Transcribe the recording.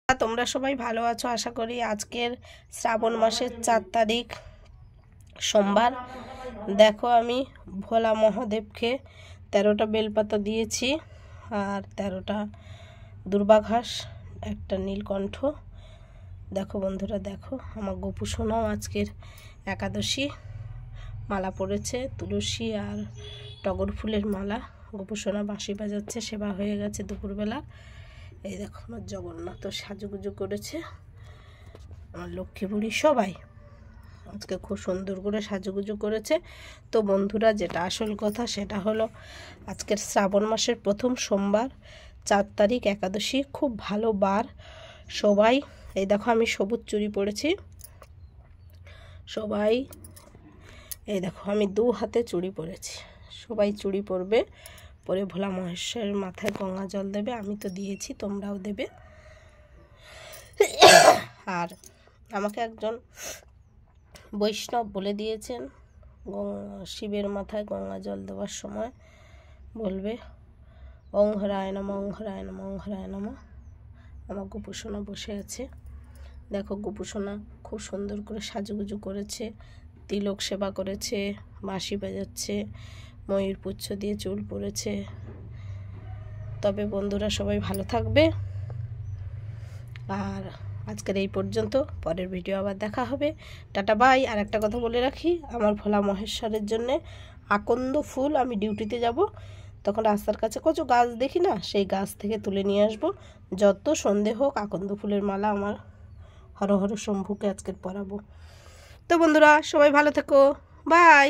তোমরা সবাই ভালো আছো আশা করি। আজকের শ্রাবণ মাসের 4 তারিখ সোমবার। দেখো আমি ভোলা মহাদেবকে 13টা বেলপাতা দিয়েছি আর 13টা দুর্বা ঘাস, একটা নীলকণ্ঠ। দেখো বন্ধুরা, দেখো আমার গোপু সোনাও আজকের একাদশী মালা পড়েছে, তুলসী আর টগর ফুলের মালা। গোপু সোনা বাঁশি বাজাচ্ছে, সেবা হয়ে গেছে দুপুরবেলা। এই দেখো আমার জগন্নাথ সাজুগুজু করেছে, আমার লক্ষ্মী বুড়ি সবাই আজকে খুব সুন্দর করে সাজুগুজু করেছে। তো বন্ধুরা, যেটা আসল কথা সেটা হলো আজকের শ্রাবণ মাসের প্রথম সোমবার, 4 তারিখ একাদশী, খুব ভালো বার। সবাই এই দেখো আমি সবুজ চুড়ি পরেছি, সবাই এই দেখো আমি 2 হাতে চুড়ি পরেছি। সবাই চুড়ি পরবে, পরে ভোলা মহেশ্বরের মাথায় গঙ্গা জল দেবে। আমি তো দিয়েছি, তোমরাও দেবে। আর আমাকে একজন বৈষ্ণব বলে দিয়েছেন, শিবের মাথায় গঙ্গা জল দেওয়ার সময় বলবে ওং হরায় নমঃ, ওং হরায় নমঃ, ওং হরায় নমঃ। আমার গোপু সোনা বসে আছে, দেখো গোপু সোনা খুব সুন্দর করে সাজুগুজু করেছে, তিলক সেবা করেছে, বাঁশি বাজাচ্ছে, ময়ূর পুচ্ছ দিয়ে চুল পড়েছে। তবে বন্ধুরা সবাই ভালো থাকবে, আর আজকের এই পর্যন্ত। পরের ভিডিও আবার দেখা হবে, টাটা বাই। আর একটা কথা বলে রাখি, আমার ভোলা মহেশ্বরের জন্যে আকন্দ ফুল আমি ডিউটিতে যাব, তখন রাস্তার কাছে কত গাছ দেখি না, সেই গাছ থেকে তুলে নিয়ে আসব। যত সন্ধে হোক আকন্দ ফুলের মালা আমার হর হর শম্ভুকে আজকের পরাবো। তো বন্ধুরা সবাই ভালো থেকো, বাই।